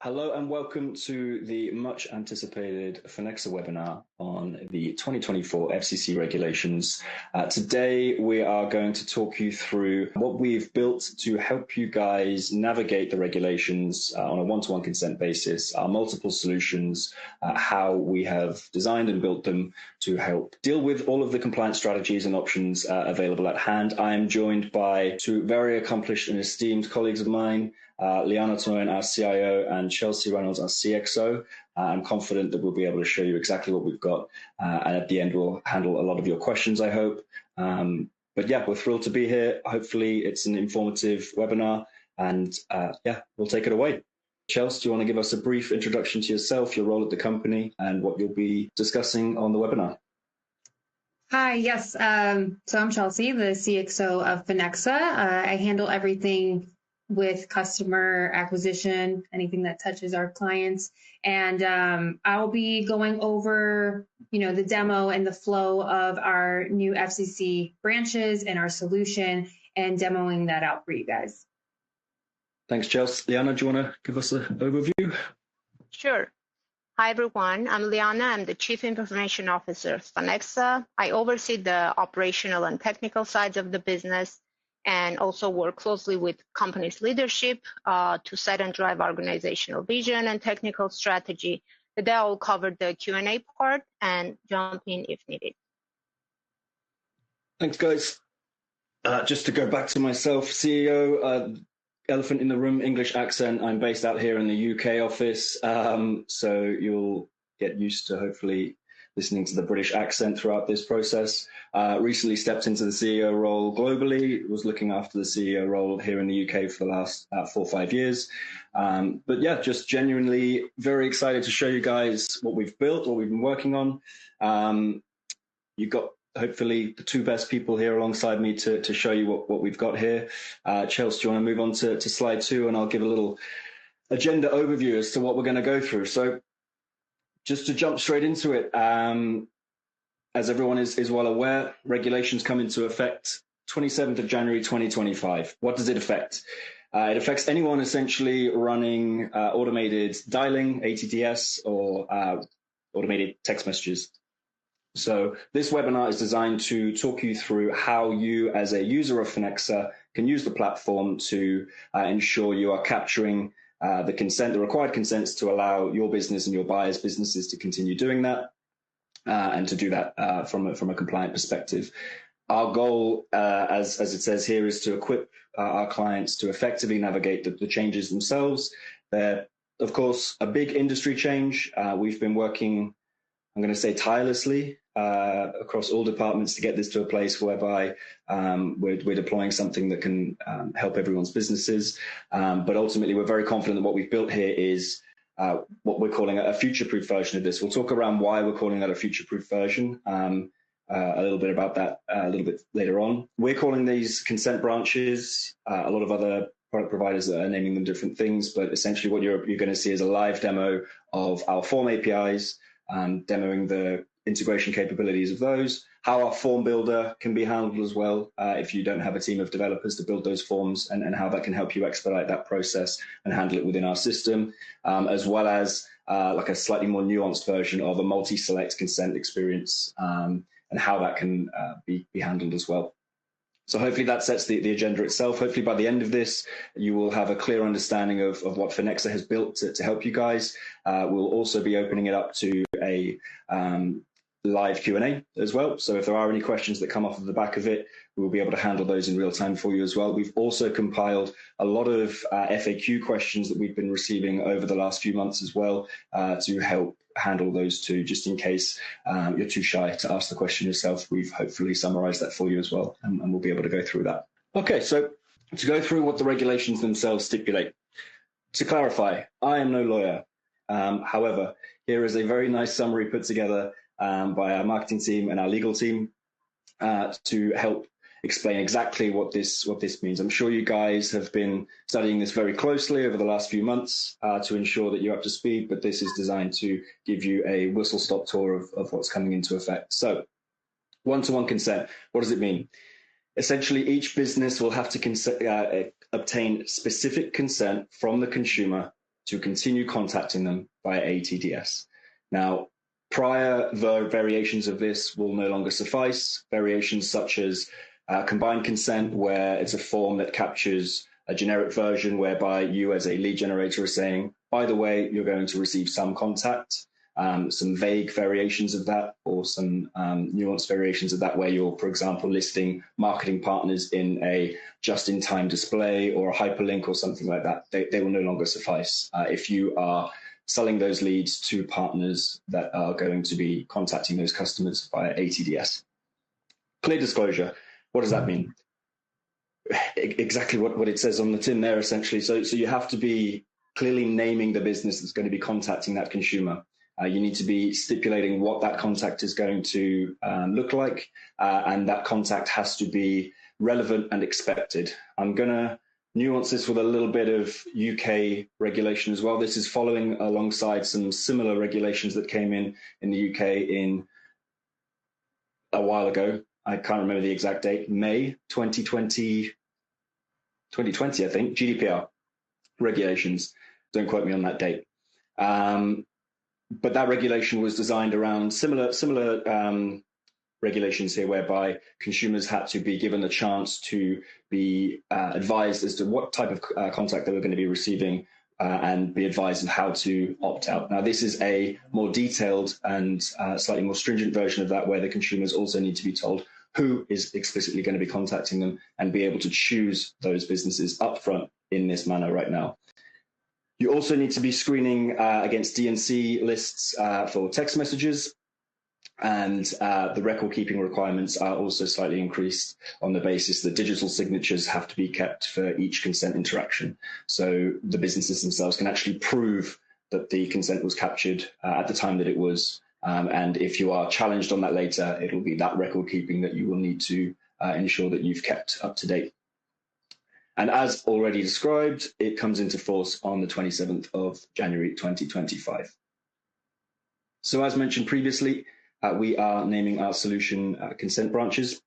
Hello and welcome to the much anticipated Phonexa webinar on the 2024 FCC regulations. Today we are going to talk you through what we've built to help you guys navigate the regulations on a one-to-one consent basis, our multiple solutions, how we have designed and built them to help deal with all of the compliance strategies and options available at hand. I am joined by two very accomplished and esteemed colleagues of mine, Liana Tonoyan, our CIO, and Chelsea Reynolds, our CXO. I'm confident that we'll be able to show you exactly what we've got, and at the end we'll handle a lot of your questions, I hope. But yeah, we're thrilled to be here. Hopefully it's an informative webinar, and yeah, we'll take it away. Chelsea, do you want to give us a brief introduction to yourself, your role at the company, and what you'll be discussing on the webinar? Hi, yes. So I'm Chelsea, the CXO of Phonexa. I handle everything with customer acquisition, anything that touches our clients. And I'll be going over, the demo and the flow of our new FCC branches and our solution and demoing that out for you guys. Thanks, Chelsea. Liana, do you want to give us an overview? Sure. Hi, everyone. I'm Liana. I'm the Chief Information Officer of Phonexa. I oversee the operational and technical sides of the business and also work closely with company's leadership to set and drive organizational vision and technical strategy. Today, I'll cover the Q&A part and jump in if needed. Thanks, guys. Just to go back to myself, CEO, elephant in the room, English accent. I'm based out here in the UK office, so you'll get used to hopefully listening to the British accent throughout this process. Recently stepped into the CEO role globally, was looking after the CEO role here in the UK for the last 4 or 5 years. But yeah, just genuinely very excited to show you guys what we've built, what we've been working on. You've got hopefully the two best people here alongside me to show you what we've got here. Chelsea, do you want to move on to slide 2, and I'll give a little agenda overview as to what we're going to go through. So just to jump straight into it, as everyone is well aware, regulations come into effect 27th of January 2025. What does it affect? It affects anyone essentially running automated dialing, ATDS, or automated text messages. So this webinar is designed to talk you through how you as a user of Phonexa can use the platform to ensure you are capturing the required consents to allow your business and your buyers' businesses to continue doing that, and to do that from a compliant perspective. Our goal, as it says here, is to equip our clients to effectively navigate the changes themselves. They're, of course, a big industry change. We've been working, I'm going to say, tirelessly across all departments to get this to a place whereby we're deploying something that can help everyone's businesses. But ultimately, we're very confident that what we've built here is what we're calling a future-proof version of this. We'll talk around why we're calling that a future-proof version, a little bit about that a little bit later on. We're calling these consent branches. A lot of other product providers are naming them different things, but essentially what you're going to see is a live demo of our form APIs, demoing the integration capabilities of those, how our form builder can be handled as well if you don't have a team of developers to build those forms, and how that can help you expedite that process and handle it within our system, as well as like a slightly more nuanced version of a multi-select consent experience, and how that can be handled as well. So hopefully that sets the agenda itself. Hopefully by the end of this, you will have a clear understanding of what Phonexa has built to help you guys. We'll also be opening it up to a live Q&A as well. So if there are any questions that come off of the back of it, we'll be able to handle those in real time for you as well. We've also compiled a lot of FAQ questions that we've been receiving over the last few months as well, to help handle those too, just in case you're too shy to ask the question yourself. We've hopefully summarized that for you as well, and we'll be able to go through that. Okay, so to go through what the regulations themselves stipulate. To clarify, I am no lawyer. However, here is a very nice summary put together by our marketing team and our legal team to help explain exactly what this means. I'm sure you guys have been studying this very closely over the last few months to ensure that you're up to speed, but this is designed to give you a whistle-stop tour of what's coming into effect. So, one-to-one consent, what does it mean? Essentially, each business will have to obtain specific consent from the consumer to continue contacting them via ATDS. Now, prior variations of this will no longer suffice. Variations such as combined consent, where it's a form that captures a generic version whereby you as a lead generator are saying, by the way, you're going to receive some contact. Some vague variations of that, or some nuanced variations of that, where you're, for example, listing marketing partners in a just-in-time display or a hyperlink or something like that. They will no longer suffice if you are selling those leads to partners that are going to be contacting those customers via ATDS. Clear disclosure, what does that mean? Exactly what it says on the tin there, essentially. So you have to be clearly naming the business that's going to be contacting that consumer. You need to be stipulating what that contact is going to look like, and that contact has to be relevant and expected. I'm going to nuance this with a little bit of UK regulation as well. This is following alongside some similar regulations that came in the UK in a while ago. I can't remember the exact date, May 2020, I think, GDPR regulations. Don't quote me on that date. But that regulation was designed around similar regulations here, whereby consumers had to be given the chance to be advised as to what type of contact they were going to be receiving and be advised of how to opt out. Now, this is a more detailed and slightly more stringent version of that, where the consumers also need to be told who is explicitly going to be contacting them and be able to choose those businesses upfront in this manner right now. You also need to be screening against DNC lists for text messages, and the record keeping requirements are also slightly increased on the basis that digital signatures have to be kept for each consent interaction. So the businesses themselves can actually prove that the consent was captured at the time that it was. And if you are challenged on that later, it will be that record keeping that you will need to ensure that you've kept up to date. And as already described, it comes into force on the 27th of January 2025. So as mentioned previously, we are naming our solution consent branches.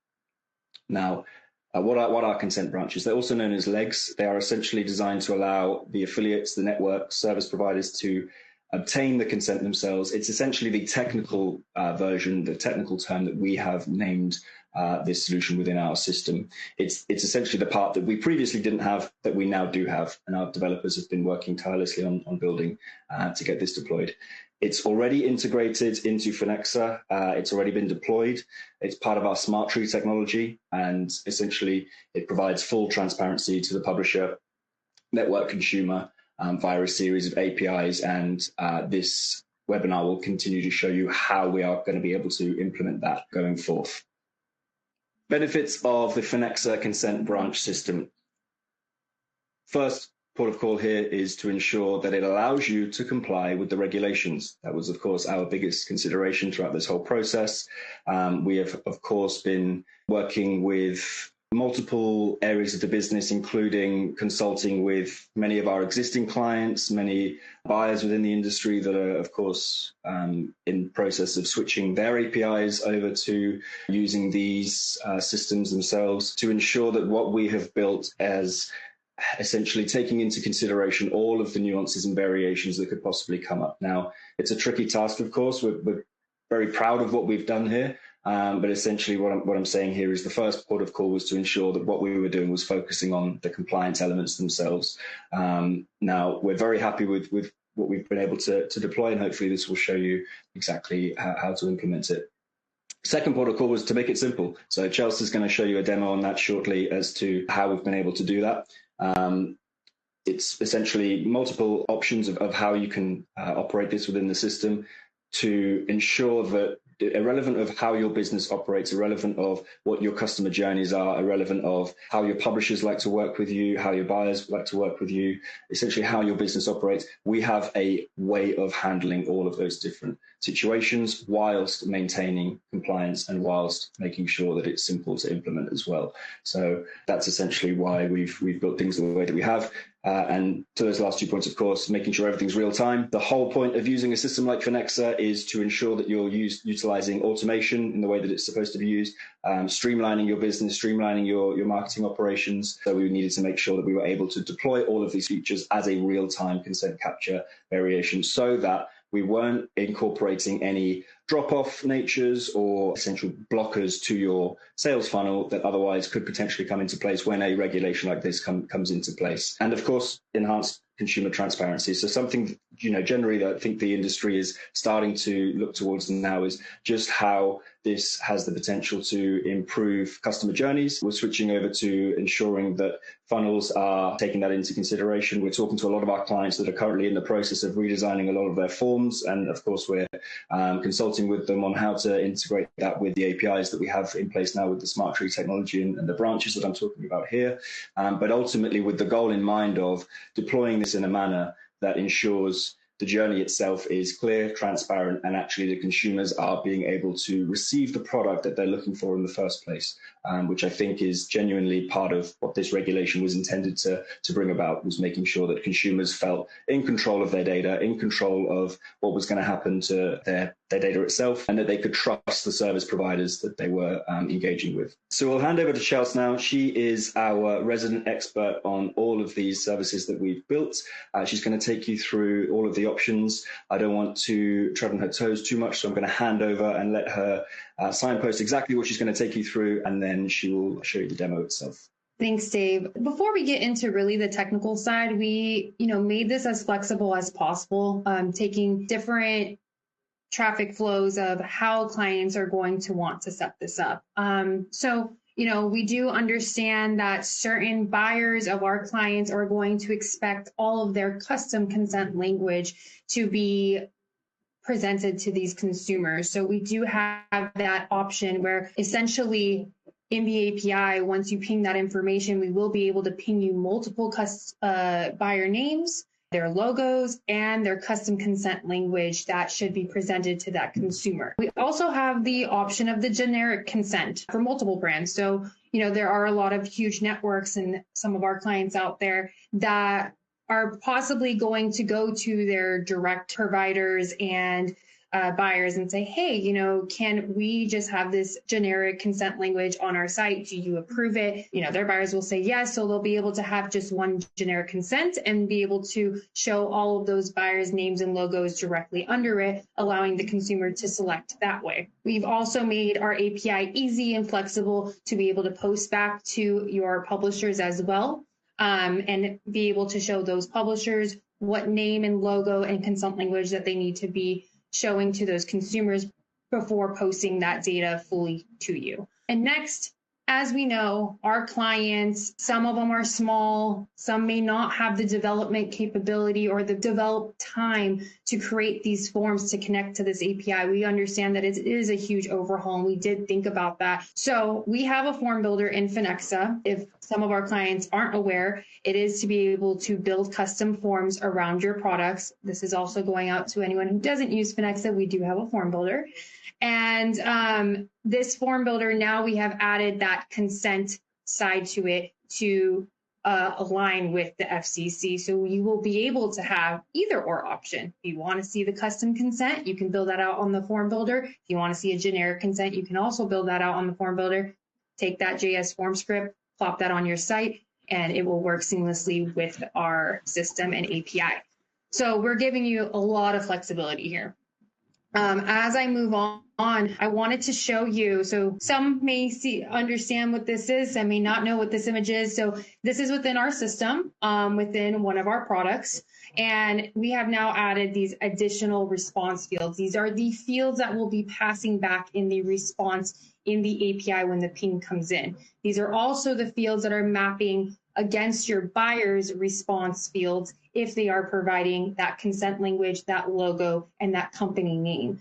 Now, what are consent branches? They're also known as legs. They are essentially designed to allow the affiliates, the network service providers to obtain the consent themselves. It's essentially the technical version, the technical term that we have named this solution within our system. It's essentially the part that we previously didn't have that we now do have, and our developers have been working tirelessly on building to get this deployed. It's already integrated into Phonexa. It's already been deployed. It's part of our smart tree technology, and essentially it provides full transparency to the publisher, network, consumer via a series of APIs. And this webinar will continue to show you how we are going to be able to implement that going forth. Benefits of the Phonexa consent branch system. First port of call here is to ensure that it allows you to comply with the regulations. That was, of course, our biggest consideration throughout this whole process. We have, of course, been working with multiple areas of the business, including consulting with many of our existing clients, many buyers within the industry that are, of course, in process of switching their APIs over to using these systems themselves, to ensure that what we have built as essentially taking into consideration all of the nuances and variations that could possibly come up. Now, it's a tricky task, of course. We're very proud of what we've done here. But essentially what I'm saying here is the first port of call was to ensure that what we were doing was focusing on the compliance elements themselves. Now, we're very happy with what we've been able to deploy, and hopefully this will show you exactly how to implement it. Second port of call was to make it simple. So Chelsea's going to show you a demo on that shortly as to how we've been able to do that. It's essentially multiple options of how you can operate this within the system to ensure that, irrelevant of how your business operates, irrelevant of what your customer journeys are, irrelevant of how your publishers like to work with you, how your buyers like to work with you, essentially how your business operates, we have a way of handling all of those different situations whilst maintaining compliance and whilst making sure that it's simple to implement as well. So that's essentially why we've built things the way that we have. And to those last 2 points, of course, making sure everything's real time. The whole point of using a system like Phonexa is to ensure that you're utilizing automation in the way that it's supposed to be used, streamlining your business, streamlining your marketing operations. So we needed to make sure that we were able to deploy all of these features as a real-time consent capture variation so that we weren't incorporating any drop-off natures or essential blockers to your sales funnel that otherwise could potentially come into place when a regulation like this comes into place. And of course, enhanced consumer transparency. So something, generally that I think the industry is starting to look towards now is just how this has the potential to improve customer journeys. We're switching over to ensuring that funnels are taking that into consideration. We're talking to a lot of our clients that are currently in the process of redesigning a lot of their forms. And of course, we're consulting with them on how to integrate that with the APIs that we have in place now with the smart tree technology and the branches that I'm talking about here. But ultimately with the goal in mind of deploying this in a manner that ensures the journey itself is clear, transparent, and actually the consumers are being able to receive the product that they're looking for in the first place, which I think is genuinely part of what this regulation was intended to bring about, was making sure that consumers felt in control of their data, in control of what was going to happen to their data itself, and that they could trust the service providers that they were engaging with. So we'll hand over to Chelsea now. She is our resident expert on all of these services that we've built. She's going to take you through all of the options. I don't want to tread on her toes too much, so I'm going to hand over and let her signpost exactly what she's going to take you through, and then she will show you the demo itself. Thanks, Dave. Before we get into really the technical side, we made this as flexible as possible, taking different traffic flows of how clients are going to want to set this up. So we do understand that certain buyers of our clients are going to expect all of their custom consent language to be presented to these consumers. So we do have that option where essentially in the API, once you ping that information, we will be able to ping you multiple buyer names, their logos, and their custom consent language that should be presented to that consumer. We also have the option of the generic consent for multiple brands. So, there are a lot of huge networks and some of our clients out there that are possibly going to go to their direct providers and buyers and say, hey, can we just have this generic consent language on our site? Do you approve it? Their buyers will say yes. So they'll be able to have just one generic consent and be able to show all of those buyers' names and logos directly under it, allowing the consumer to select that way. We've also made our API easy and flexible to be able to post back to your publishers as well, and be able to show those publishers what name and logo and consent language that they need to be showing to those consumers before posting that data fully to you. And next, as we know, our clients, some of them are small, some may not have the development capability or the developed time to create these forms to connect to this API. We understand that it is a huge overhaul, and we did think about that. So we have a form builder in Phonexa. If some of our clients aren't aware, it is to be able to build custom forms around your products. This is also going out to anyone who doesn't use Phonexa. We do have a form builder. And this form builder, now we have added that consent side to it to align with the FCC. So you will be able to have either or option. If you want to see the custom consent, you can build that out on the form builder. If you want to see a generic consent, you can also build that out on the form builder. Take that JS form script, plop that on your site, and it will work seamlessly with our system and API. So we're giving you a lot of flexibility here. As I move on, I wanted to show you, so some may understand what this is, some may not know what this image is. So this is within our system, within one of our products. And we have now added these additional response fields. These are the fields that will be passing back in the response in the API when the ping comes in. These are also the fields that are mapping against your buyer's response fields if they are providing that consent language, that logo, and that company name.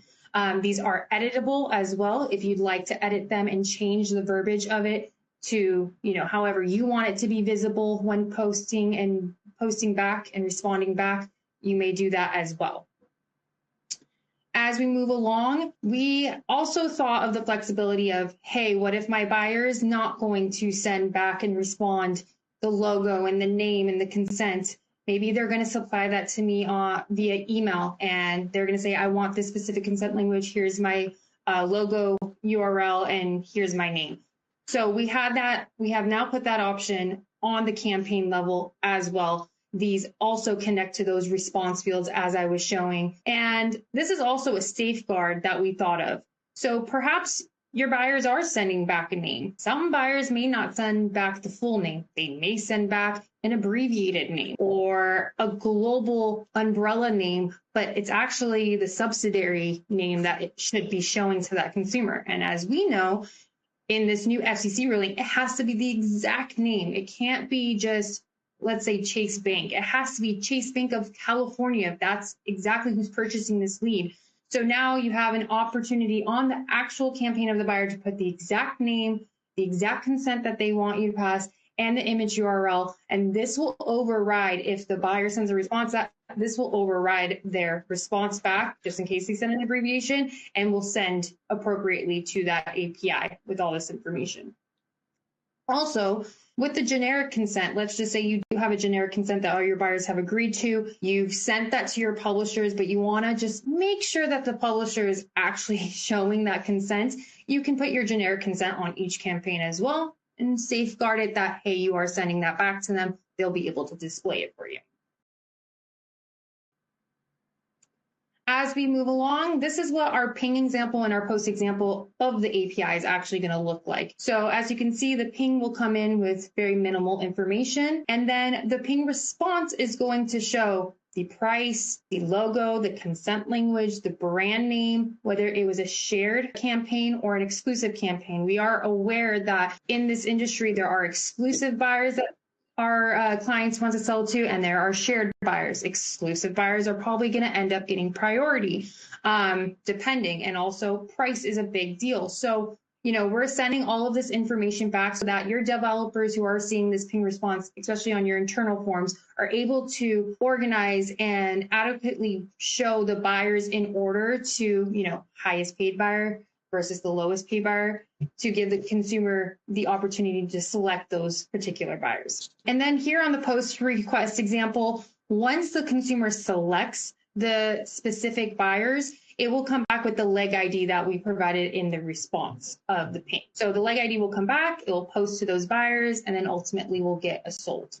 These are editable as well if you'd like to edit them and change the verbiage of it to, however you want it to be visible when posting back and responding back, you may do that as well. As we move along, we also thought of the flexibility of, hey, what if my buyer is not going to send back and respond the logo and the name and the consent. Maybe they're going to supply that to me via email, and they're going to say, I want this specific consent language. Here's my logo URL, and here's my name. So we have now put that option on the campaign level as well. These also connect to those response fields as I was showing. And this is also a safeguard that we thought of. So perhaps your buyers are sending back a name. Some buyers may not send back the full name. They may send back an abbreviated name or a global umbrella name, but it's actually the subsidiary name that it should be showing to that consumer. And as we know, in this new FCC ruling, it has to be the exact name. It can't be just, let's say, Chase Bank. It has to be Chase Bank of California. That's exactly who's purchasing this lead. So now you have an opportunity on the actual campaign of the buyer to put the exact name, the exact consent that they want you to pass, and the image URL. And this will override, if the buyer sends a response, this will override their response back, just in case they send an abbreviation, and will send appropriately to that API with all this information. Also, with the generic consent, let's just say you do have a generic consent that all your buyers have agreed to. You've sent that to your publishers, but you want to just make sure that the publisher is actually showing that consent. You can put your generic consent on each campaign as well and safeguard it that, hey, you are sending that back to them. They'll be able to display it for you. As we move along, this is what our ping example and our post example of the API is actually going to look like. So as you can see, the ping will come in with very minimal information, and then the ping response is going to show the price, the logo, the consent language, the brand name, whether it was a shared campaign or an exclusive campaign. We are aware that in this industry, there are exclusive buyers that our clients want to sell to, and there are shared buyers. Exclusive buyers are probably going to end up getting priority, depending, and also price is a big deal. So, we're sending all of this information back so that your developers who are seeing this ping response, especially on your internal forms, are able to organize and adequately show the buyers in order to, highest paid buyer versus the lowest paid buyer, to give the consumer the opportunity to select those particular buyers. And then here on the post request example, once the consumer selects the specific buyers, it will come back with the leg ID that we provided in the response of the ping. So the leg ID will come back, it will post to those buyers, and then ultimately will get a sold.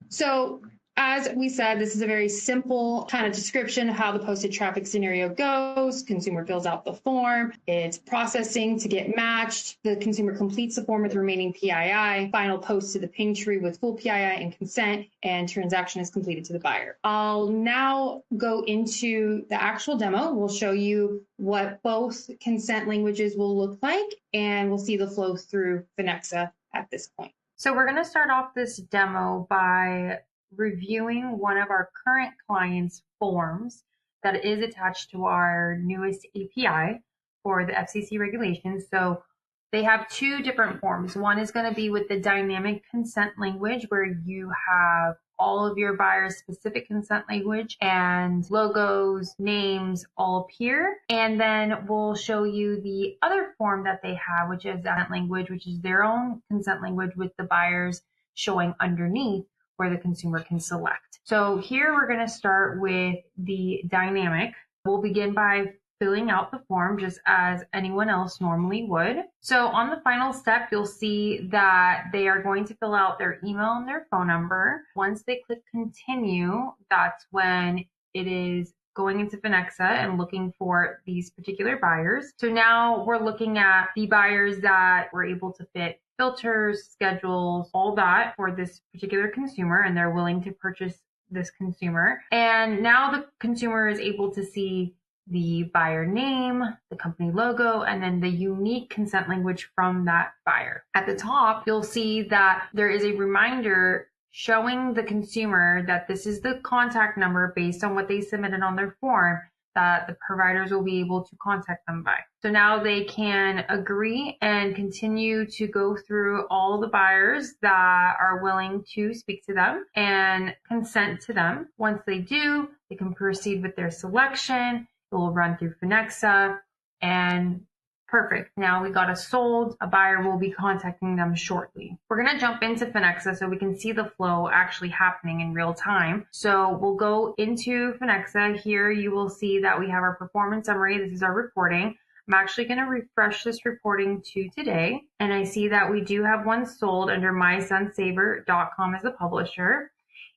So as we said, this is a very simple kind of description of how the posted traffic scenario goes. Consumer fills out the form. It's processing to get matched. The consumer completes the form with remaining PII. Final post to the ping tree with full PII and consent, and transaction is completed to the buyer. I'll now go into the actual demo. We'll show you what both consent languages will look like, and we'll see the flow through Phonexa at this point. So we're going to start off this demo by reviewing one of our current clients' forms that is attached to our newest API for the FCC regulations. So they have two different forms. One is going to be with the dynamic consent language, where you have all of your buyers' specific consent language and logos, names all appear. And then we'll show you the other form that they have, which is that language, which is their own consent language with the buyers showing underneath, where the consumer can select. So here we're going to start with the dynamic. We'll begin by filling out the form just as anyone else normally would. So on the final step, you'll see that they are going to fill out their email and their phone number. Once they click continue, that's when it is going into Phonexa and looking for these particular buyers. So now we're looking at the buyers that were able to fit filters, schedules, all that for this particular consumer, and they're willing to purchase this consumer. And now the consumer is able to see the buyer name, the company logo, and then the unique consent language from that buyer. At the top, you'll see that there is a reminder showing the consumer that this is the contact number based on what they submitted on their form that the providers will be able to contact them by. So now they can agree and continue to go through all the buyers that are willing to speak to them and consent to them. Once they do, they can proceed with their selection. It will run through Phonexa, and Perfect. Now we got a sold. A buyer will be contacting them shortly. We're going to jump into Phonexa so we can see the flow actually happening in real time. So we'll go into Phonexa. Here you will see that we have our performance summary. This is our reporting. I'm actually going to refresh this reporting to today. And I see that we do have one sold under mysunsaver.com as a publisher.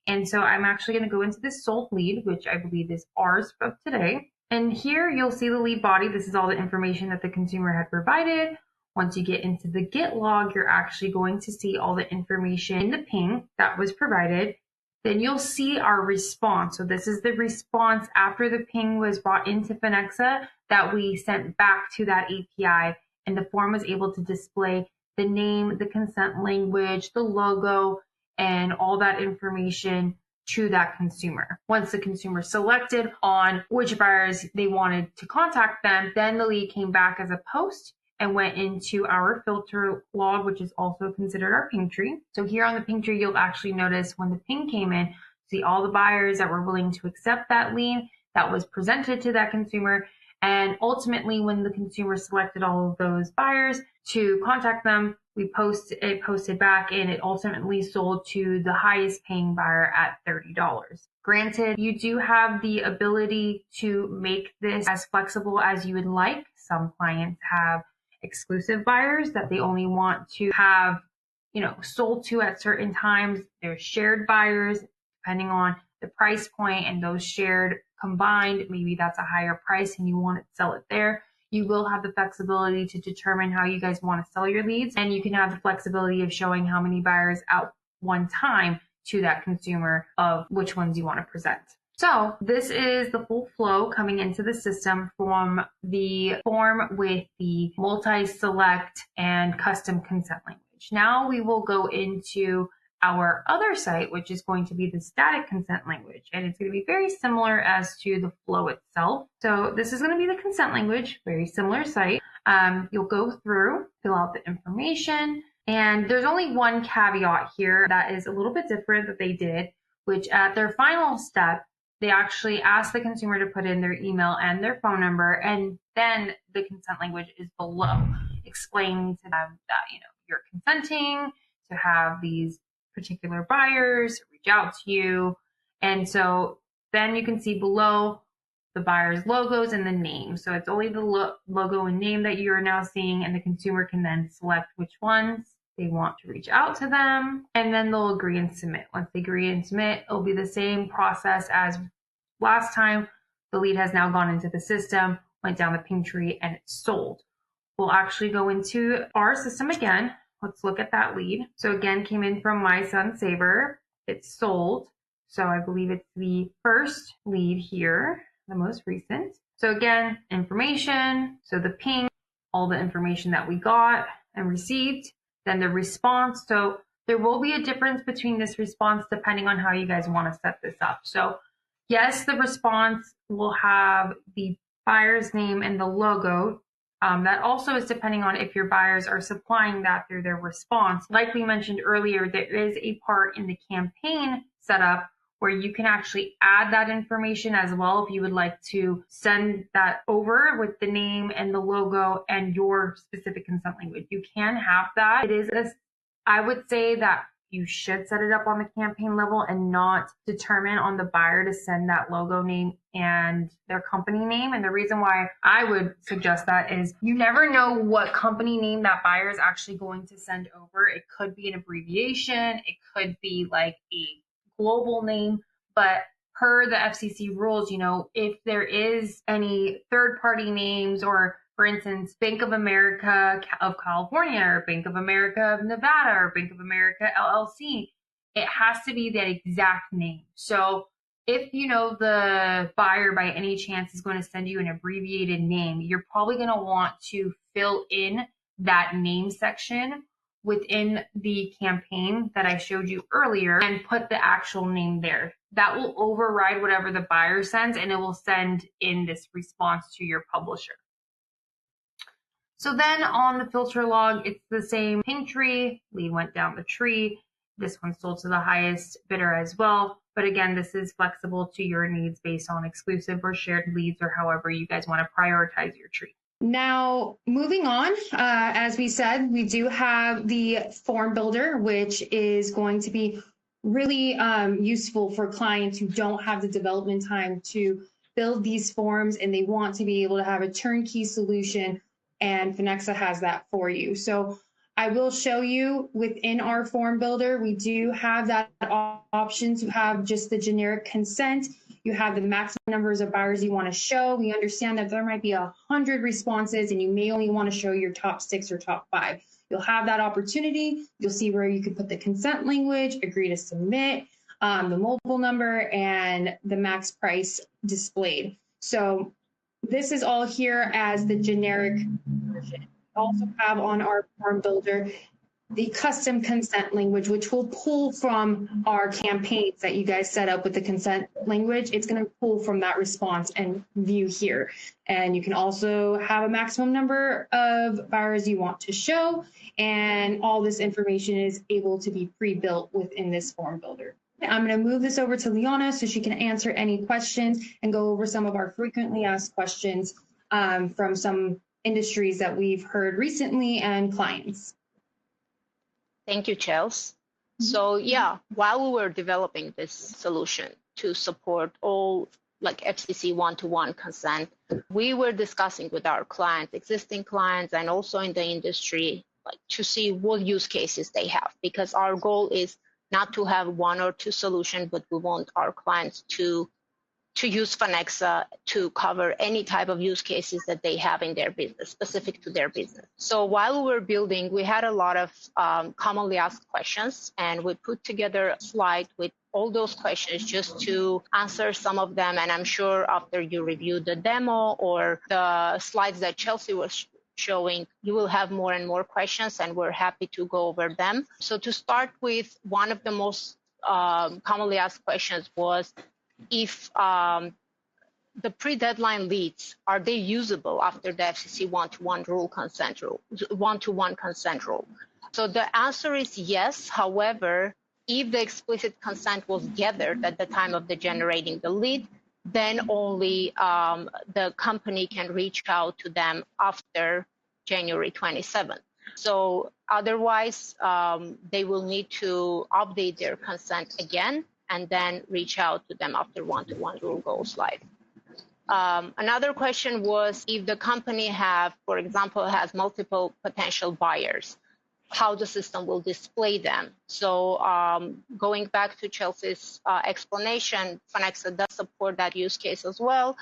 And so I'm actually going to go into this sold lead, which I believe is ours of today. And here you'll see the lead body. This is all the information that the consumer had provided. Once you get into the get log, you're actually going to see all the information in the ping that was provided. Then you'll see our response. So this is the response after the ping was brought into Phonexa that we sent back to that API. And the form was able to display the name, the consent language, the logo, and all that information to that consumer. Once the consumer selected on which buyers they wanted to contact them, then the lead came back as a post and went into our filter log, which is also considered our ping tree. So here on the ping tree, you'll actually notice when the ping came in, see all the buyers that were willing to accept that lead that was presented to that consumer. And ultimately, when the consumer selected all of those buyers to contact them, we posted back, and it ultimately sold to the highest paying buyer at $30. Granted, you do have the ability to make this as flexible as you would like. Some clients have exclusive buyers that they only want to have, sold to at certain times. There's shared buyers, depending on the price point, and those shared combined, maybe that's a higher price and you want to sell it there. You will have the flexibility to determine how you guys want to sell your leads, and you can have the flexibility of showing how many buyers at one time to that consumer of which ones you want to present. So this is the full flow coming into the system from the form with the multi-select and custom consent language. Now we will go into our other site, which is going to be the static consent language. And it's going to be very similar as to the flow itself. So this is going to be the consent language, very similar site. You'll go through, fill out the information. And there's only one caveat here that is a little bit different that they did, which at their final step, they actually asked the consumer to put in their email and their phone number. And then the consent language is below, explaining to them that, you're consenting to have these particular buyers reach out to you. And so then you can see below the buyer's logos and the name. So it's only the logo and name that you're now seeing, and the consumer can then select which ones they want to reach out to them, and then they'll agree and submit. Once they agree and submit, it'll be the same process as last time. The lead has now gone into the system, went down the ping tree, and it's sold. We'll actually go into our system again. Let's look at that lead. So again, came in from My Sun Saver. It's sold. So I believe it's the first lead here, the most recent. So again, information. So the ping, all the information that we got and received. Then the response. So there will be a difference between this response depending on how you guys want to set this up. So yes, the response will have the buyer's name and the logo. That also is depending on if your buyers are supplying that through their response. Like we mentioned earlier, there is a part in the campaign setup where you can actually add that information as well if you would like to send that over with the name and the logo and your specific consent language. You can have that. I would say that you should set it up on the campaign level and not determine on the buyer to send that logo name and their company name. And the reason why I would suggest that is you never know what company name that buyer is actually going to send over. It could be an abbreviation. It could be like a global name. But per the FCC rules, if there is any third-party names, or for instance, Bank of America of California, or Bank of America of Nevada, or Bank of America LLC, it has to be that exact name. So if the buyer by any chance is going to send you an abbreviated name, you're probably going to want to fill in that name section within the campaign that I showed you earlier and put the actual name there. That will override whatever the buyer sends, and it will send in this response to your publisher. So then on the filter log, it's the same ping tree. Lead went down the tree. This one sold to the highest bidder as well. But again, this is flexible to your needs based on exclusive or shared leads, or however you guys want to prioritize your tree. Now, moving on, as we said, we do have the form builder, which is going to be really useful for clients who don't have the development time to build these forms and they want to be able to have a turnkey solution, and Phonexa has that for you. So I will show you within our form builder, we do have that option to have just the generic consent. You have the maximum numbers of buyers you want to show. We understand that there might be 100 responses and you may only want to show your top 6 or top 5. You'll have that opportunity. You'll see where you can put the consent language, agree to submit, the mobile number, and the max price displayed. So this is all here as the generic version. We also have on our form builder the custom consent language, which will pull from our campaigns that you guys set up with the consent language. It's going to pull from that response and view here. And you can also have a maximum number of buyers you want to show. And all this information is able to be pre-built within this form builder. I'm going to move this over to Liana so she can answer any questions and go over some of our frequently asked questions from some industries that we've heard recently and clients. Thank you, Chels. So yeah, while we were developing this solution to support all like FCC one-to-one consent, we were discussing with our clients, existing clients, and also in the industry, like to see what use cases they have, because our goal is not to have 1 or 2 solutions, but we want our clients to use Phonexa to cover any type of use cases that they have in their business, specific to their business. So while we were building, we had a lot of commonly asked questions, and we put together a slide with all those questions just to answer some of them. And I'm sure after you review the demo or the slides that Chelsea was showing, you will have more and more questions, and we're happy to go over them. So to start with, one of the most commonly asked questions was, if the pre-deadline leads, are they usable after the FCC one-to-one consent rule? So the answer is yes. However, if the explicit consent was gathered at the time of the generating the lead, then only the company can reach out to them after January 27th. So otherwise, they will need to update their consent again and then reach out to them after one-to-one rule goes live. Another question was, if the company for example, has multiple potential buyers, how the system will display them. So going back to Chelsea's explanation, Phonexa does support that use case as well.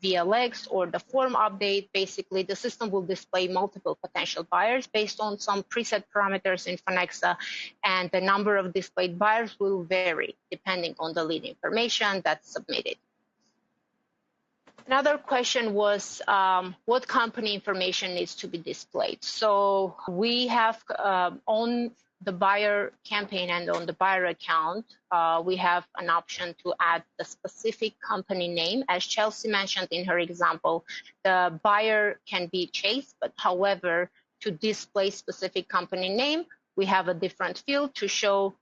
VLX or the form update, basically the system will display multiple potential buyers based on some preset parameters in Phonexa, and the number of displayed buyers will vary depending on the lead information that's submitted. Another question was what company information needs to be displayed. So we have on the buyer campaign and on the buyer account, we have an option to add the specific company name. As Chelsea mentioned in her example, the buyer can be Chase, but however, to display specific company name, we have a different field to show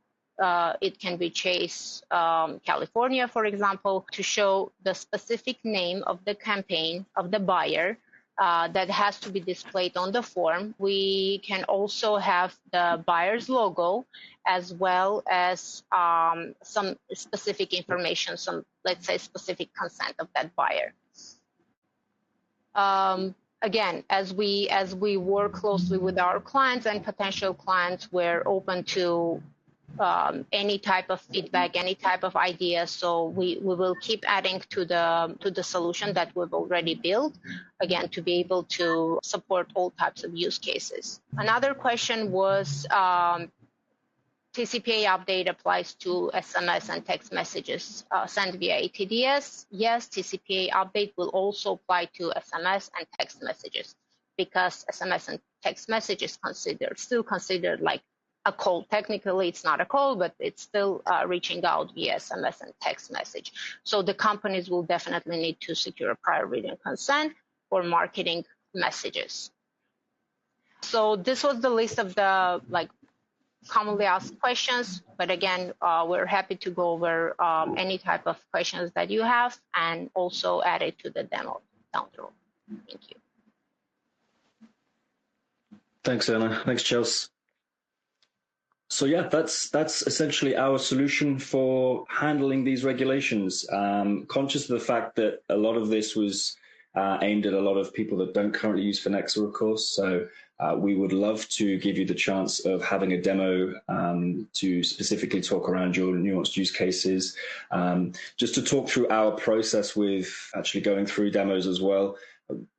it can be Chase California, for example, to show the specific name of the campaign of the buyer that has to be displayed on the form. We can also have the buyer's logo as well as some specific information, some, let's say, specific consent of that buyer. Again, as we work closely with our clients and potential clients, we're open to any type of feedback, any type of idea. So we will keep adding to the solution that we've already built, again, to be able to support all types of use cases. Another question was TCPA update applies to SMS and text messages sent via ATDS. Yes, TCPA update will also apply to SMS and text messages, because SMS and text message is still considered like a call. Technically, it's not a call, but it's still reaching out via SMS and text message. So the companies will definitely need to secure a prior written consent for marketing messages. So this was the list of the commonly asked questions. But again, we're happy to go over any type of questions that you have and also add it to the demo down the road. Thank you. Thanks, Anna. Thanks, Chelsea. So yeah, that's essentially our solution for handling these regulations. Conscious of the fact that a lot of this was aimed at a lot of people that don't currently use Phonexa, of course. So we would love to give you the chance of having a demo to specifically talk around your nuanced use cases, just to talk through our process with actually going through demos as well.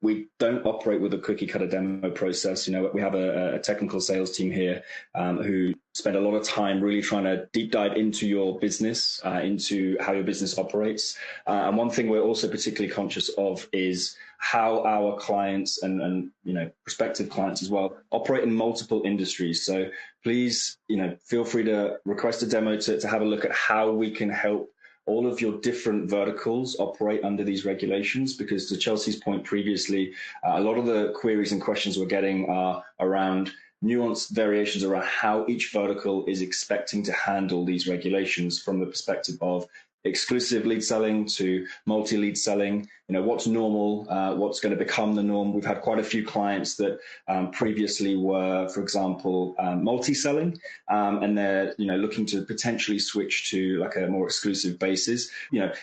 We don't operate with a cookie cutter demo process. You know, we have a technical sales team here who spend a lot of time really trying to deep dive into your business, into how your business operates. And one thing we're also particularly conscious of is how our clients and you know, prospective clients as well operate in multiple industries. So please, you know, feel free to request a demo to have a look at how we can help all of your different verticals operate under these regulations, because to Chelsea's point previously, a lot of the queries and questions we're getting are around nuanced variations around how each vertical is expecting to handle these regulations from the perspective of exclusive lead selling to multi-lead selling. You know, what's normal, what's going to become the norm. We've had quite a few clients that previously were, for example, multi-selling, and they're, you know, looking to potentially switch to like a more exclusive basis. You know,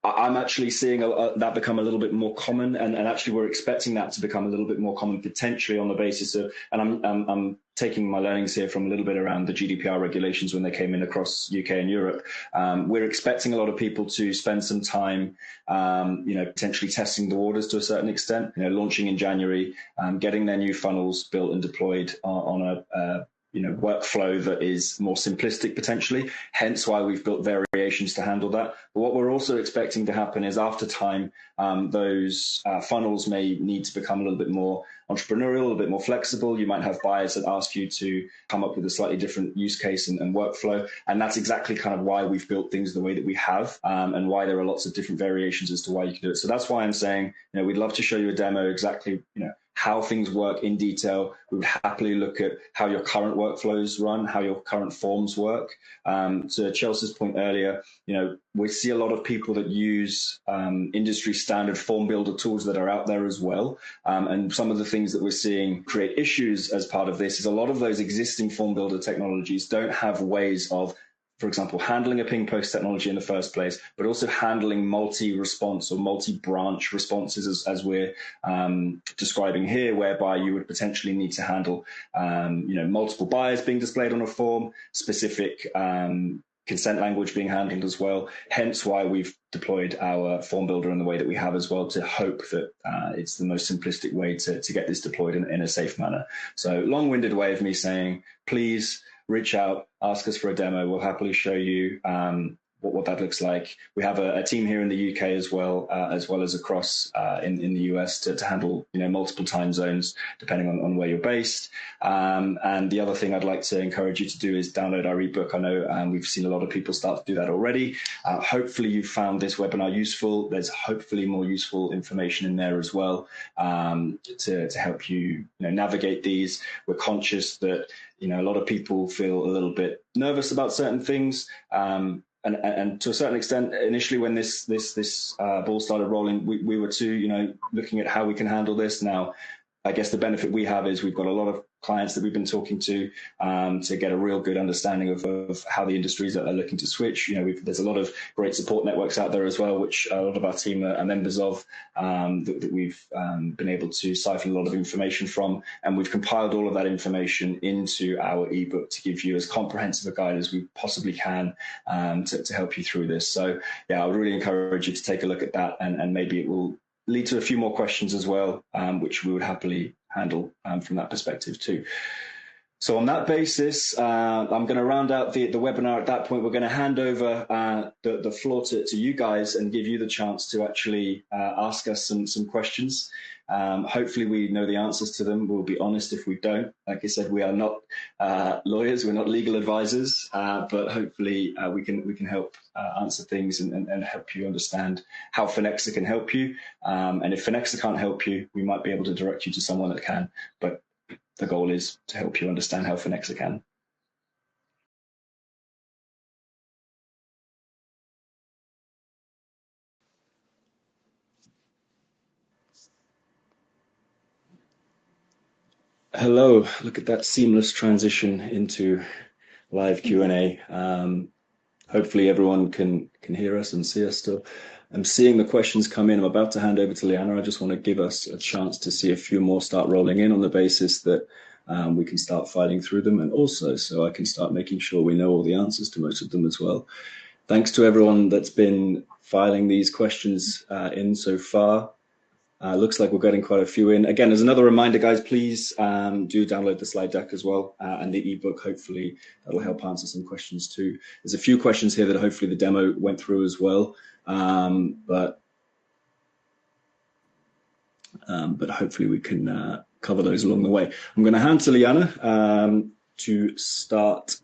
I'm actually seeing that become a little bit more common, and actually we're expecting that to become a little bit more common potentially on the basis of, and I'm taking my learnings here from a little bit around the GDPR regulations when they came in across UK and Europe. We're expecting a lot of people to spend some time, you know, potentially testing the waters to a certain extent, you know, launching in January, getting their new funnels built and deployed on a you know, workflow that is more simplistic potentially, hence why we've built variations to handle that. But what we're also expecting to happen is after time, those funnels may need to become a little bit more entrepreneurial, a little bit more flexible. You might have buyers that ask you to come up with a slightly different use case and workflow. And that's exactly kind of why we've built things the way that we have, and why there are lots of different variations as to why you can do it. So that's why I'm saying, you know, we'd love to show you a demo exactly, you know, how things work in detail. We would happily look at how your current workflows run, how your current forms work. To Chelsea's point earlier, you know, we see a lot of people that use industry standard form builder tools that are out there as well. And some of the things that we're seeing create issues as part of this is a lot of those existing form builder technologies don't have ways of, for example, handling a ping post technology in the first place, but also handling multi-response or multi-branch responses as we're describing here, whereby you would potentially need to handle, you know, multiple buyers being displayed on a form, specific consent language being handled as well. Hence why we've deployed our form builder in the way that we have as well, to hope that it's the most simplistic way to get this deployed in a safe manner. So long-winded way of me saying, please reach out, ask us for a demo. We'll happily show you what that looks like. We have a team here in the UK as well as across in the US to handle, you know, multiple time zones depending on where you're based. And the other thing I'd like to encourage you to do is download our ebook. I know we've seen a lot of people start to do that already. Hopefully you found this webinar useful. There's hopefully more useful information in there as well to help you, navigate these. We're conscious that, a lot of people feel a little bit nervous about certain things. And to a certain extent, initially when this ball started rolling, we were too, looking at how we can handle this. Now, I guess the benefit we have is we've got a lot of clients that we've been talking to get a real good understanding of how the industries are looking to switch. There's a lot of great support networks out there as well, which a lot of our team are members of, that we've been able to siphon a lot of information from. And we've compiled all of that information into our ebook to give you as comprehensive a guide as we possibly can to help you through this. So, yeah, I would really encourage you to take a look at that, and maybe it will lead to a few more questions as well, which we would happily handle from that perspective too. So on that basis, I'm going to round out the webinar. At that point, we're going to hand over the floor to you guys and give you the chance to actually ask us some questions. Hopefully we know the answers to them. We'll be honest if we don't. Like I said, we are not lawyers, we're not legal advisors, but hopefully we can help answer things and help you understand how Phonexa can help you. And if Phonexa can't help you, we might be able to direct you to someone that can. But the goal is to help you understand how Phonexa can. Hello, look at that seamless transition into live Q&A. Hopefully everyone can hear us and see us still. I'm seeing the questions come in. I'm about to hand over to Liana. I just want to give us a chance to see a few more start rolling in on the basis that we can start filing through them, and also so I can start making sure we know all the answers to most of them as well. Thanks to everyone that's been filing these questions in so far. Looks like we're getting quite a few in. Again, as another reminder, guys, please do download the slide deck as well, and the ebook. Hopefully that'll help answer some questions too. There's a few questions here that hopefully the demo went through as well, but hopefully we can cover those along the way. I'm going to hand to Liana to start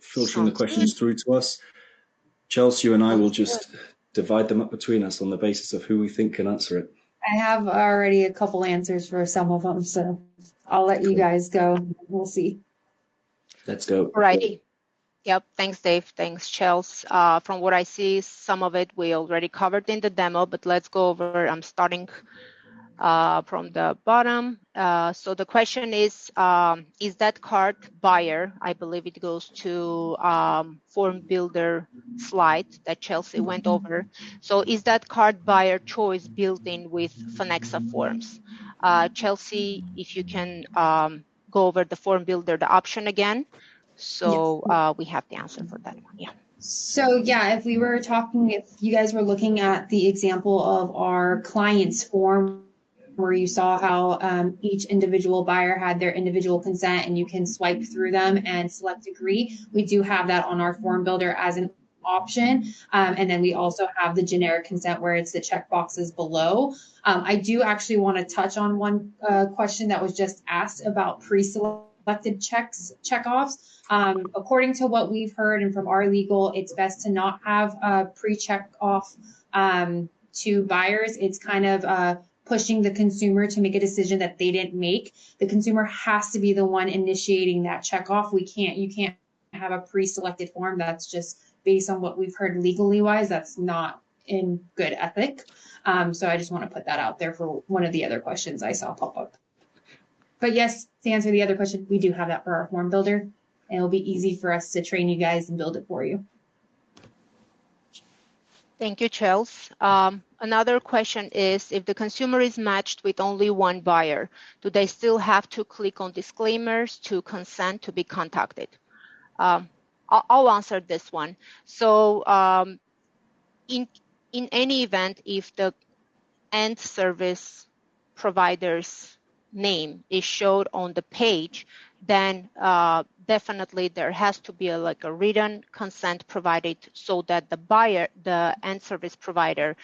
filtering the questions through to us. Chelsea, you and I will just divide them up between us on the basis of who we think can answer it. I have already a couple answers for some of them, so I'll let you guys go. We'll see. Let's go. Righty. Yep. Thanks, Dave. Thanks, Chelsea. From what I see, some of it we already covered in the demo, but let's go over. I'm starting from the bottom. So the question is that cart buyer? I believe it goes to form builder slide that Chelsea went over. So is that cart buyer choice built in with Phonexa forms? Chelsea, if you can go over the form builder, the option again. So yes. We have the answer for that one. Yeah. So yeah, if you guys were looking at the example of our client's form, where you saw how each individual buyer had their individual consent and you can swipe through them and select agree. We do have that on our form builder as an option. And then we also have the generic consent where it's the check boxes below. I do actually want to touch on one question that was just asked about pre-selected checkoffs. According to what we've heard and from our legal, it's best to not have a pre-check off to buyers. It's kind of pushing the consumer to make a decision that they didn't make. The consumer has to be the one initiating that checkoff. You can't have a pre-selected form. That's just based on what we've heard legally wise. That's not in good ethic. So I just want to put that out there for one of the other questions I saw pop up. But yes, to answer the other question, we do have that for our form builder, and it'll be easy for us to train you guys and build it for you. Thank you, Chelsea. Another question is, if the consumer is matched with only one buyer, do they still have to click on disclaimers to consent to be contacted? I'll answer this one. So in any event, if the end service provider's name is showed on the page, then definitely there has to be a written consent provided so that the end service provider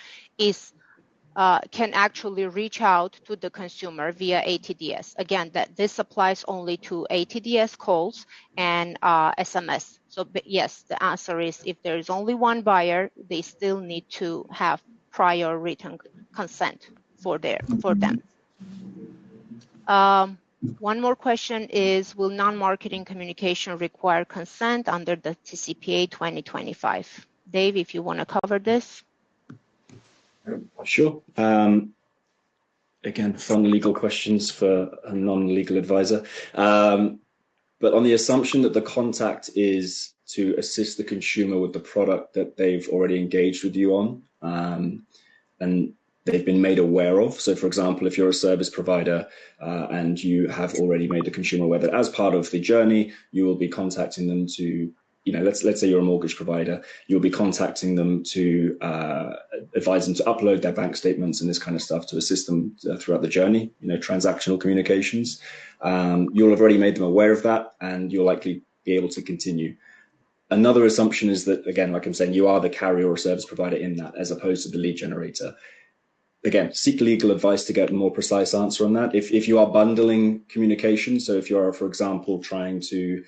can actually reach out to the consumer via ATDS. Again, this applies only to ATDS calls and SMS. So yes, the answer is if there is only one buyer, they still need to have prior written consent for them. One more question is, will non-marketing communication require consent under the TCPA 2025? Dave, if you want to cover this. Sure. Again, fun legal questions for a non-legal advisor. But on the assumption that the contact is to assist the consumer with the product that they've already engaged with you on, and they've been made aware of. So for example, if you're a service provider and you have already made the consumer aware that as part of the journey, you will be contacting them to, let's say you're a mortgage provider, you'll be contacting them to advise them to upload their bank statements and this kind of stuff to assist them throughout the journey, transactional communications. You'll have already made them aware of that and you'll likely be able to continue. Another assumption is that, again, like I'm saying, you are the carrier or service provider in that as opposed to the lead generator. Again, seek legal advice to get a more precise answer on that. If you are bundling communication, so if you are, for example, trying to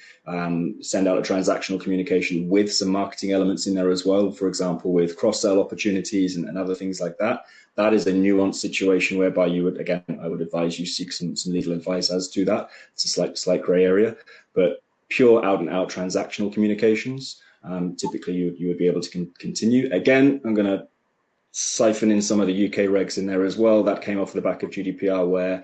send out a transactional communication with some marketing elements in there as well, for example, with cross-sell opportunities and other things like that, that is a nuanced situation whereby you would, again, I would advise you seek some legal advice as to that. It's a slight gray area, but pure out and out transactional communications, typically you would be able to continue. Again, I'm going to siphon in some of the UK regs in there as well. That came off the back of GDPR, where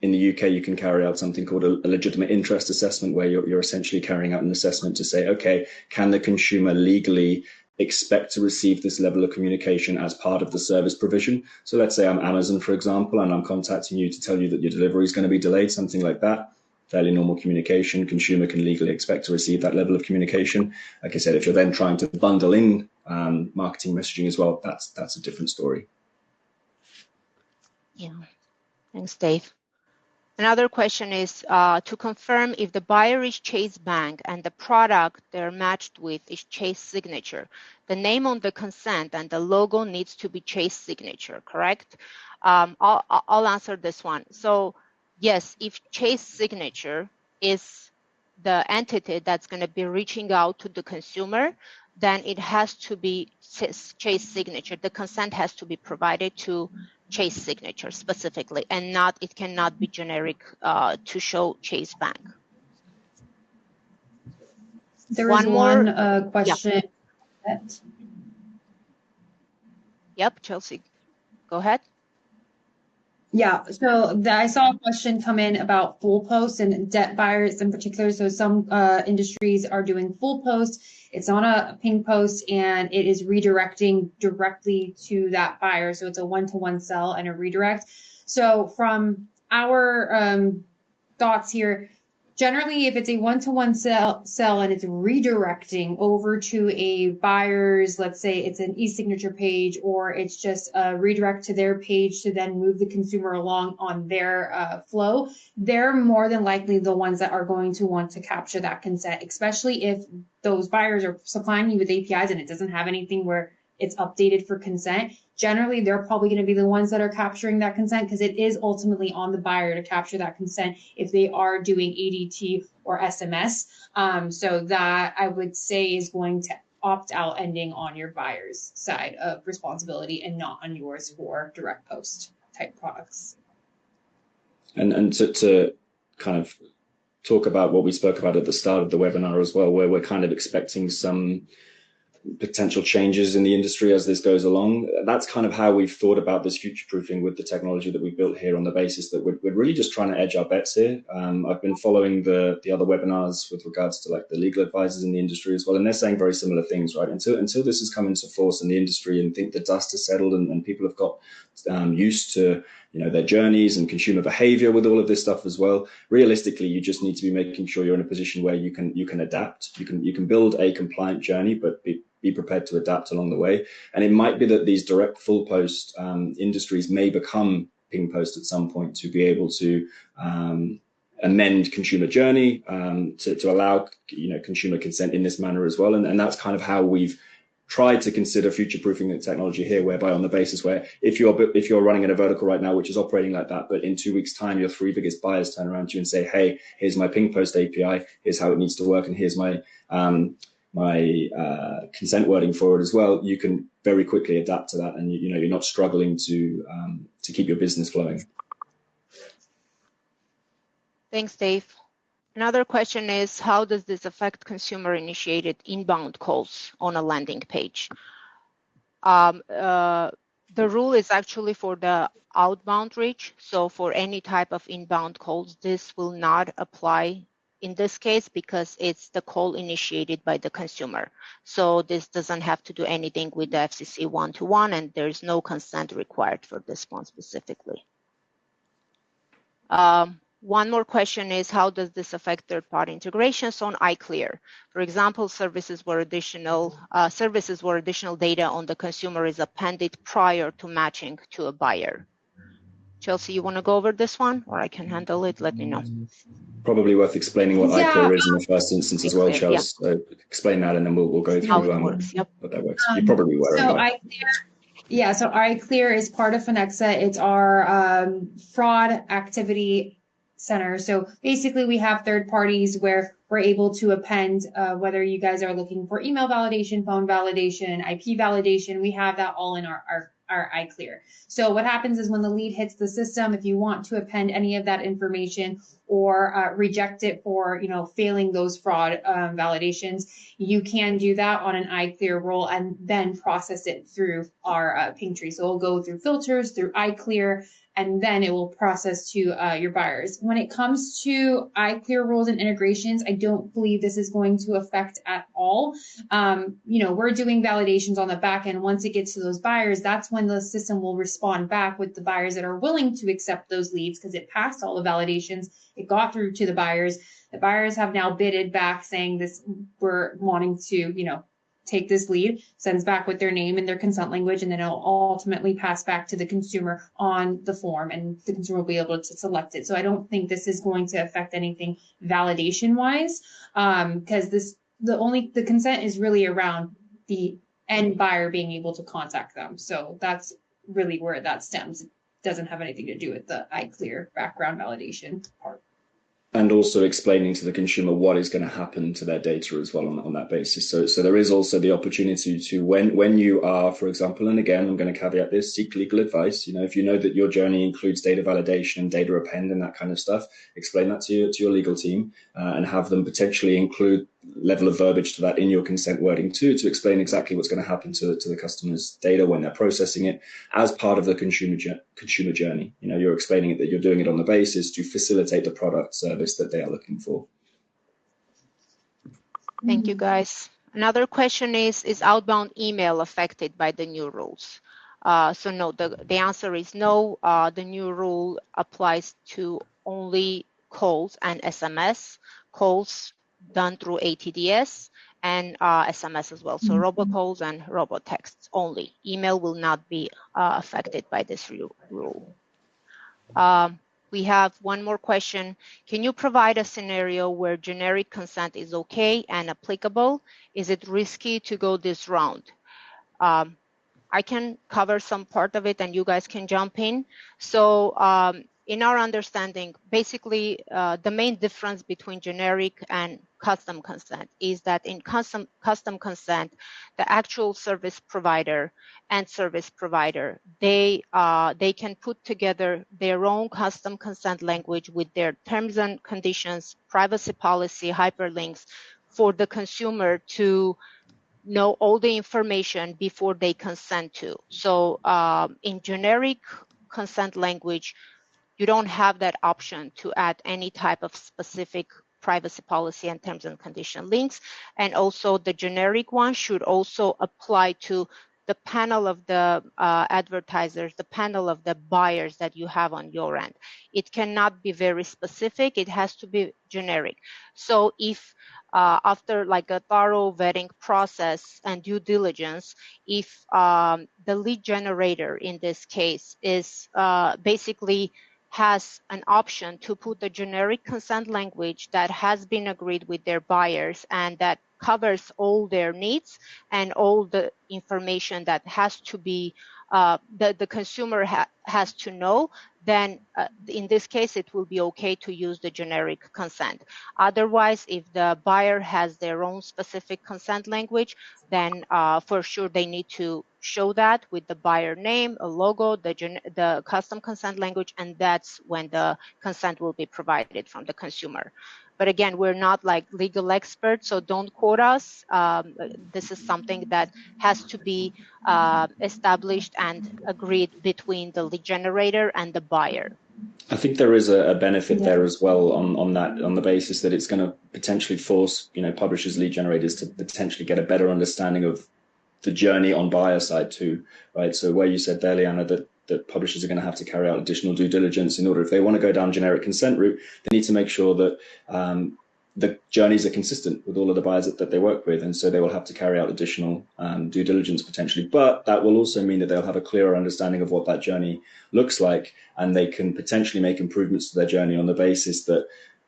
in the UK, you can carry out something called a legitimate interest assessment, where you're essentially carrying out an assessment to say, okay, can the consumer legally expect to receive this level of communication as part of the service provision? So let's say I'm Amazon, for example, and I'm contacting you to tell you that your delivery is going to be delayed, something like that. Fairly normal communication. Consumer can legally expect to receive that level of communication. Like I said, if you're then trying to bundle in marketing messaging as well, that's a different story. Yeah, thanks, Dave. Another question is to confirm if the buyer is Chase Bank and the product they're matched with is Chase Signature. The name on the consent and the logo needs to be Chase Signature, correct? I'll answer this one. So yes, if Chase Signature is the entity that's going to be reaching out to the consumer, then it has to be Chase Signature. The consent has to be provided to Chase Signature specifically, and not, it cannot be generic to show Chase Bank. There was one question. Yep, Chelsea, go ahead. Yeah, so I saw a question come in about full post and debt buyers in particular. So some industries are doing full post. It's on a ping post and it is redirecting directly to that buyer. So it's a one-to-one sell and a redirect. So from our thoughts here, generally, if it's a one-to-one sell and it's redirecting over to a buyer's, let's say it's an e-signature page, or it's just a redirect to their page to then move the consumer along on their flow, they're more than likely the ones that are going to want to capture that consent, especially if those buyers are supplying you with APIs and it doesn't have anything where it's updated for consent. Generally, they're probably going to be the ones that are capturing that consent, because it is ultimately on the buyer to capture that consent if they are doing ADT or SMS. So that I would say is going to opt out ending on your buyer's side of responsibility and not on yours for direct post type products. And to kind of talk about what we spoke about at the start of the webinar as well, where we're kind of expecting some potential changes in the industry as this goes along. That's kind of how we've thought about this future-proofing with the technology that we built here, on the basis that we're really just trying to edge our bets here. I've been following the other webinars with regards to like the legal advisors in the industry as well, and they're saying very similar things, right? Until this has come into force in the industry and think the dust has settled and people have got used to their journeys and consumer behavior with all of this stuff as well. Realistically, you just need to be making sure you're in a position where you can adapt. You can build a compliant journey, but be prepared to adapt along the way. And it might be that these direct full post industries may become ping post at some point, to be able to amend consumer journey to allow consumer consent in this manner as well. And that's kind of how we've tried to consider future-proofing the technology here, whereby on the basis where if you're running in a vertical right now which is operating like that, but in 2 weeks' time your 3 biggest buyers turn around to you and say, hey, here's my ping post API, here's how it needs to work, and here's my consent wording for it as well, you can very quickly adapt to that, and you're not struggling to keep your business flowing. Thanks, Dave. Another question is, how does this affect consumer-initiated inbound calls on a landing page? The rule is actually for the outbound reach. So for any type of inbound calls, this will not apply in this case, because it's the call initiated by the consumer. So this doesn't have to do anything with the FCC one-to-one, and there's no consent required for this one specifically. One more question is, how does this affect third-party integrations on iClear? For example, services where additional data on the consumer is appended prior to matching to a buyer. Chelsea, you want to go over this one, or I can handle it? Let me know. Probably worth explaining what iClear is in the first instance as well, Chelsea. Yeah. So explain that, and then we'll go through what that works. You probably were. So iClear is part of Phonexa. It's our fraud activity center. So basically we have third parties where we're able to append whether you guys are looking for email validation, phone validation, IP validation, we have that all in our iClear. So what happens is when the lead hits the system, if you want to append any of that information or reject it for failing those fraud validations, you can do that on an iClear role and then process it through our ping tree. So we'll go through filters, through iClear, and then it will process to your buyers. When it comes to iClear rules and integrations, I don't believe this is going to affect at all. We're doing validations on the back end. Once it gets to those buyers, that's when the system will respond back with the buyers that are willing to accept those leads because it passed all the validations. It got through to the buyers. The buyers have now bidded back saying this, we're wanting to, take this lead, sends back with their name and their consent language, and then it'll ultimately pass back to the consumer on the form, and the consumer will be able to select it. So I don't think this is going to affect anything validation wise, because the consent is really around the end buyer being able to contact them. So that's really where that stems. It doesn't have anything to do with the iClear background validation part. And also explaining to the consumer what is going to happen to their data as well on that basis. So there is also the opportunity to, when you are, for example, and again, I'm going to caveat this, seek legal advice. If you know that your journey includes data validation and data append and that kind of stuff, explain that to your legal team and have them potentially include level of verbiage to that in your consent wording too, to explain exactly what's going to happen to the customer's data when they're processing it as part of the consumer journey. You're explaining it that you're doing it on the basis to facilitate the product service that they are looking for. Thank you, guys. Another question is outbound email affected by the new rules? So no, the answer is no. The new rule applies to only calls and SMS, calls done through ATDS, and SMS as well. So robocalls and robotexts only. Email will not be affected by this rule. We have one more question. Can you provide a scenario where generic consent is okay and applicable? Is it risky to go this round? I can cover some part of it and you guys can jump in. So in our understanding, basically the main difference between generic and custom consent is that in custom consent, the actual service provider and service provider, they can put together their own custom consent language with their terms and conditions, privacy policy, hyperlinks for the consumer to know all the information before they consent to. So in generic consent language, you don't have that option to add any type of specific privacy policy and terms and condition links. And also the generic one should also apply to the panel of the advertisers, the panel of the buyers that you have on your end. It cannot be very specific. It has to be generic. So if after like a thorough vetting process and due diligence, if the lead generator in this case is basically has an option to put the generic consent language that has been agreed with their buyers and that covers all their needs and all the information that has to be the consumer has to know, then in this case it will be okay to use the generic consent. Otherwise, if the buyer has their own specific consent language, then for sure they need to show that with the buyer name, a logo, the custom consent language, and that's when the consent will be provided from the consumer. But again, we're not like legal experts, so don't quote us. This is something that has to be established and agreed between the lead generator and the buyer. I think there is a benefit there as well on the basis that it's going to potentially force publishers, lead generators to potentially get a better understanding of the journey on buyer side too, right? So where you said there, Liana, that publishers are going to have to carry out additional due diligence in order, if they want to go down generic consent route, they need to make sure that the journeys are consistent with all of the buyers that they work with. And so they will have to carry out additional due diligence potentially. But that will also mean that they'll have a clearer understanding of what that journey looks like. And they can potentially make improvements to their journey on the basis that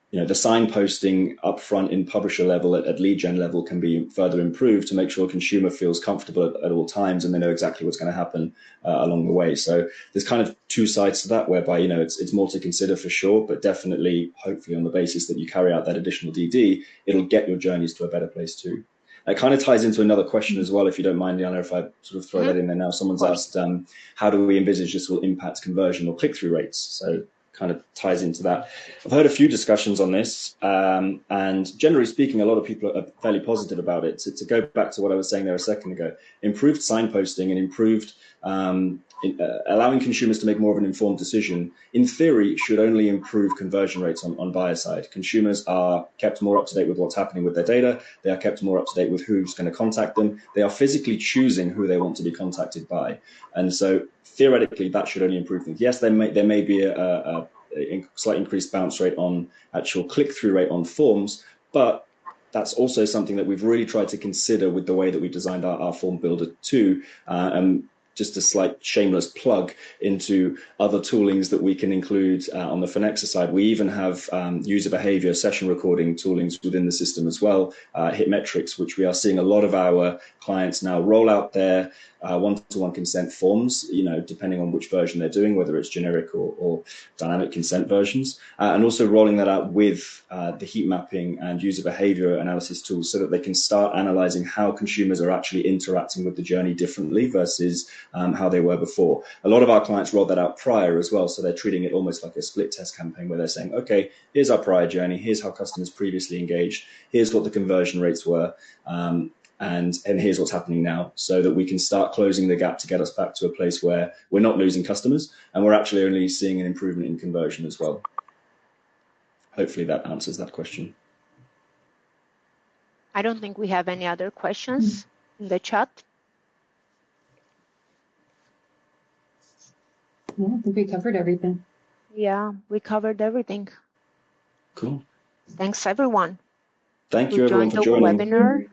the signposting up front in publisher level at lead gen level can be further improved to make sure consumer feels comfortable at all times and they know exactly what's going to happen along the way. So there's kind of two sides to that, whereby it's more to consider for sure, but definitely hopefully on the basis that you carry out that additional DD, it'll get your journeys to a better place too. It kind of ties into another question as well, if you don't mind, Liana, if I sort of throw that in there now. Someone's asked, how do we envisage this will impact conversion or click-through rates? So kind of ties into that. I've heard a few discussions on this, and generally speaking, a lot of people are fairly positive about it. To go back to what I was saying there a second ago, improved signposting and improved allowing consumers to make more of an informed decision, in theory, should only improve conversion rates on buyer side. Consumers are kept more up to date with what's happening with their data. They are kept more up to date with who's going to contact them. They are physically choosing who they want to be contacted by. And so theoretically, that should only improve things. Yes, there may be a slight increased bounce rate on actual click-through rate on forms, but that's also something that we've really tried to consider with the way that we designed our form builder too. Just a slight shameless plug into other toolings that we can include on the Phonexa side. We even have user behavior session recording toolings within the system as well, Hitmetrics, which we are seeing a lot of our clients now roll out their one-to-one consent forms, depending on which version they're doing, whether it's generic or dynamic consent versions, and also rolling that out with the heat mapping and user behavior analysis tools so that they can start analyzing how consumers are actually interacting with the journey differently versus how they were before. A lot of our clients rolled that out prior as well, so they're treating it almost like a split test campaign where they're saying, okay, here's our prior journey, here's how customers previously engaged, here's what the conversion rates were, and here's what's happening now, so that we can start closing the gap to get us back to a place where we're not losing customers and we're actually only seeing an improvement in conversion as well. Hopefully that answers that question. I don't think we have any other questions in the chat. Yeah, I think we covered everything. Yeah, we covered everything. Cool. Thanks, everyone. Thank you, everyone, for joining. Webinar.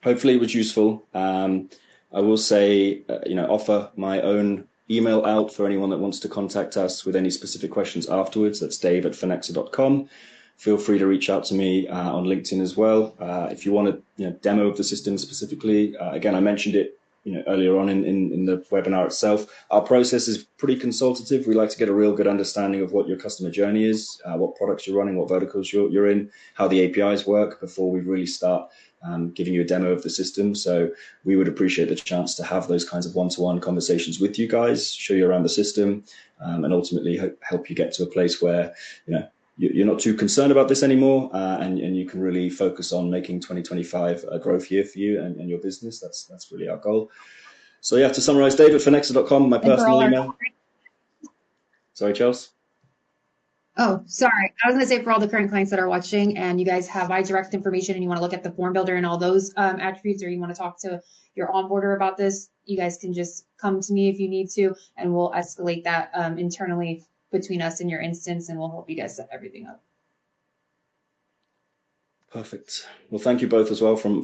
Hopefully it was useful. I will say, offer my own email out for anyone that wants to contact us with any specific questions afterwards. That's dave@phonexa.com. Feel free to reach out to me on LinkedIn as well. If you want a demo of the system specifically, again, I mentioned it earlier on in the webinar itself. Our process is pretty consultative. We like to get a real good understanding of what your customer journey is, what products you're running, what verticals you're in, how the APIs work before we really start giving you a demo of the system. So we would appreciate the chance to have those kinds of one-to-one conversations with you guys, show you around the system, and ultimately help you get to a place where you're not too concerned about this anymore, and you can really focus on making 2025 a growth year for you and your business. That's really our goal. So yeah, to summarize, dave@phonexa.com, my personal email. Sorry, Chelsea. Oh, sorry. I was going to say, for all the current clients that are watching and you guys have direct information and you want to look at the form builder and all those attributes, or you want to talk to your onboarder about this, you guys can just come to me if you need to, and we'll escalate that internally between us and your instance, and we'll help you guys set everything up. Perfect. Well, thank you both as well from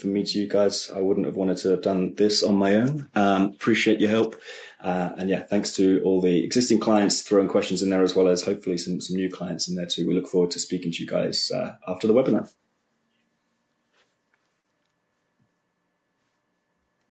me to you guys. I wouldn't have wanted to have done this on my own. Appreciate your help. And yeah, thanks to all the existing clients throwing questions in there, as well as hopefully some new clients in there too. We look forward to speaking to you guys after the webinar.